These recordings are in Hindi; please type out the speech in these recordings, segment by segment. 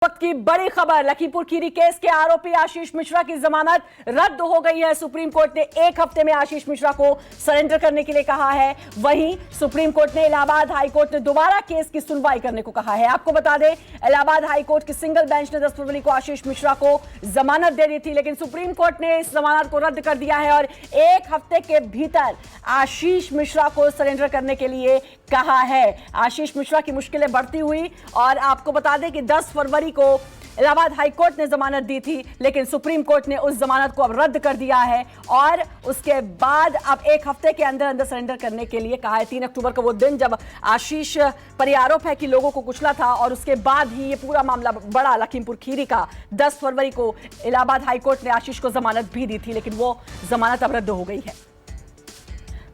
वक्त की बड़ी खबर, लखीमपुर खीरी केस के आरोपी आशीष मिश्रा की जमानत रद्द हो गई है। सुप्रीम कोर्ट ने 1 हफ्ते में आशीष मिश्रा को सरेंडर करने के लिए कहा है। वहीं सुप्रीम कोर्ट ने इलाहाबाद हाई कोर्ट ने दोबारा केस की सुनवाई करने को कहा है। आपको बता दें, इलाहाबाद हाई कोर्ट की सिंगल बेंच ने 10 फरवरी को आशीष मिश्रा को जमानत दे दी थी, लेकिन सुप्रीम कोर्ट ने इस जमानत को रद्द कर दिया है और 1 हफ्ते के भीतर आशीष मिश्रा को सरेंडर करने के लिए कहा है। आशीष मिश्रा की मुश्किलें बढ़ती हुई और आपको बता दें कि 10 फरवरी को इलाहाबाद हाई कोर्ट ने जमानत दी थी, लेकिन सुप्रीम कोर्ट ने उस जमानत को अब रद्द कर दिया है और उसके बाद अब 1 हफ्ते के अंदर अंदर सरेंडर करने के लिए कहा है। 3 अक्टूबर का वो दिन जब आशीष पर यह आरोप है कि लोगों को कुचला था और उसके बाद ही ये पूरा मामला बढ़ा लखीमपुर खीरी का। 10 फरवरी को इलाहाबाद हाई कोर्ट ने आशीष को जमानत भी दी थी, लेकिन वो जमानत अब रद्द हो गई है।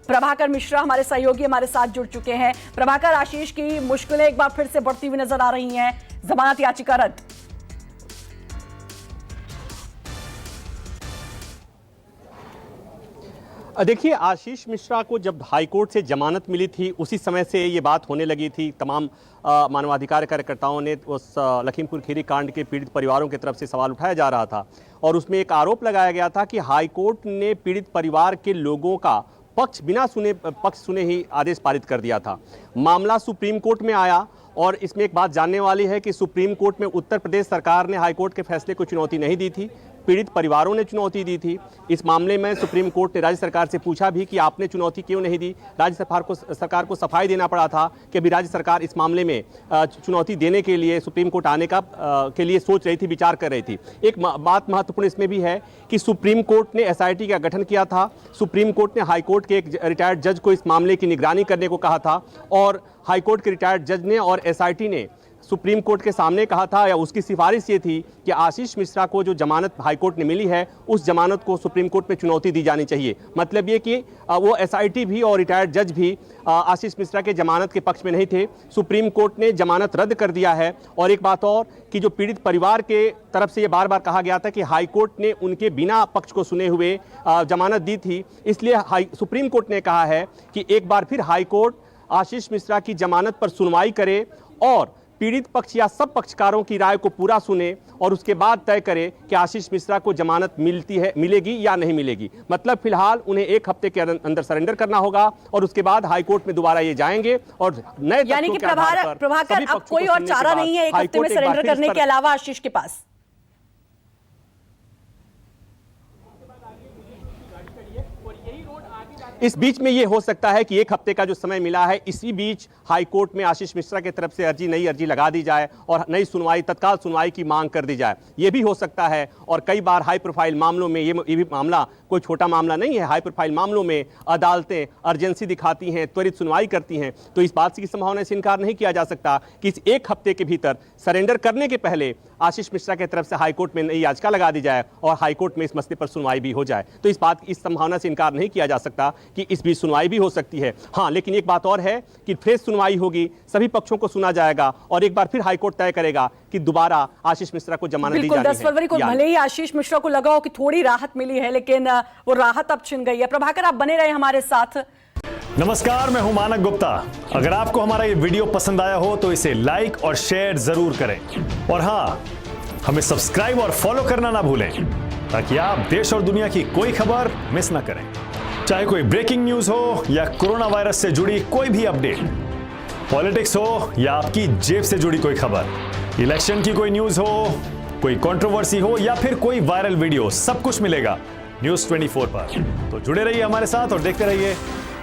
प्रभाकर मिश्रा हमारे सहयोगी हमारे साथ जुड़ चुके हैं। प्रभाकर, आशीष की मुश्किलें एक बार फिर से बढ़ती हुई नजर आ रही हैं, जमानत याचिका रद्द। देखिए, आशीष मिश्रा को जब हाईकोर्ट से जमानत मिली थी उसी समय से ये बात होने लगी थी। तमाम मानवाधिकार कार्यकर्ताओं ने उस लखीमपुर खीरी कांड के पीड़ित परिवारों की तरफ से सवाल उठाया जा रहा था और उसमें एक आरोप लगाया गया था कि हाईकोर्ट ने पीड़ित परिवार के लोगों का पक्ष बिना पक्ष सुने ही आदेश पारित कर दिया था। मामला सुप्रीम कोर्ट में आया और इसमें एक बात जानने वाली है कि सुप्रीम कोर्ट में उत्तर प्रदेश सरकार ने हाईकोर्ट के फैसले को चुनौती नहीं दी थी, पीड़ित परिवारों ने चुनौती दी थी। इस मामले में सुप्रीम कोर्ट ने राज्य सरकार से पूछा भी कि आपने चुनौती क्यों नहीं दी। राज्य सरकार को सफाई देना पड़ा था कि अभी राज्य सरकार इस मामले में चुनौती देने के लिए सुप्रीम कोर्ट आने के लिए सोच रही थी, विचार कर रही थी। एक बात महत्वपूर्ण इसमें भी है कि सुप्रीम कोर्ट ने SIT का गठन किया था। सुप्रीम कोर्ट ने हाईकोर्ट के एक रिटायर्ड जज को इस मामले की निगरानी करने को कहा था और हाईकोर्ट के रिटायर्ड जज ने और SIT ने सुप्रीम कोर्ट के सामने कहा था, या उसकी सिफारिश ये थी कि आशीष मिश्रा को जो जमानत हाईकोर्ट ने मिली है उस जमानत को सुप्रीम कोर्ट में चुनौती दी जानी चाहिए। मतलब ये कि वो SIT भी और रिटायर्ड जज भी आशीष मिश्रा के जमानत के पक्ष में नहीं थे। सुप्रीम कोर्ट ने जमानत रद्द कर दिया है। और एक बात और कि जो पीड़ित परिवार के तरफ से ये बार बार कहा गया था कि हाईकोर्ट ने उनके बिना पक्ष को सुने हुए जमानत दी थी, इसलिए सुप्रीम कोर्ट ने कहा है कि एक बार फिर हाईकोर्ट आशीष मिश्रा की जमानत पर सुनवाई करे और पीड़ित पक्ष या सब पक्षकारों की राय को पूरा सुने और उसके बाद तय करे कि आशीष मिश्रा को जमानत मिलेगी या नहीं मिलेगी। मतलब फिलहाल उन्हें 1 हफ्ते के अंदर सरेंडर करना होगा और उसके बाद हाईकोर्ट में दोबारा ये जाएंगे और नए यानी कि प्रभाकर अब कोई और चारा नहीं है 1 हफ्ते में सरेंडर करने के अलावा आशीष के पास। इस बीच में ये हो सकता है कि 1 हफ्ते का जो समय मिला है, इसी बीच हाईकोर्ट में आशीष मिश्रा की तरफ से नई अर्जी लगा दी जाए और नई सुनवाई, तत्काल सुनवाई की मांग कर दी जाए। ये भी हो सकता है। और कई बार हाई प्रोफाइल मामलों में ये भी मामला कोई छोटा मामला नहीं है। हाई प्रोफाइल मामलों में अदालतें अर्जेंसी दिखाती हैं, त्वरित सुनवाई करती हैं, तो इस बात की संभावना से इनकार नहीं किया जा सकता कि इस 1 हफ्ते के भीतर सरेंडर करने के पहले आशीष मिश्रा की तरफ से हाईकोर्ट में नई याचिका लगा दी जाए और हाईकोर्ट में इस मसले पर सुनवाई भी हो जाए। तो इस संभावना से इनकार नहीं किया जा सकता कि इस बीच सुनवाई भी हो सकती है। हाँ, लेकिन एक बात और है कि फ्रेश सुनवाई होगी, सभी पक्षों को सुना जाएगा और एक बार फिर हाईकोर्ट तय करेगा कि दोबारा आशीष मिश्रा को जमानत दी जानी है। 10 फरवरी को भले ही आशीष मिश्रा को लगा हो कि थोड़ी राहत मिली है, लेकिन वो राहत अब छिन गई है। प्रभाकर, आप बने रहे हमारे साथ। नमस्कार, मैं हूं मानक गुप्ता। अगर आपको हमारा ये वीडियो पसंद आया हो तो इसे लाइक और शेयर जरूर करें और हाँ, हमें सब्सक्राइब और फॉलो करना ना भूलें ताकि आप देश और दुनिया की कोई खबर मिस ना करें। चाहे कोई ब्रेकिंग न्यूज हो या कोरोना वायरस से जुड़ी कोई भी अपडेट, पॉलिटिक्स हो या आपकी जेब से जुड़ी कोई खबर, इलेक्शन की कोई न्यूज हो, कोई कंट्रोवर्सी हो या फिर कोई वायरल वीडियो, सब कुछ मिलेगा News 24 पर। तो जुड़े रहिए हमारे साथ और देखते रहिए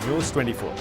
News 24।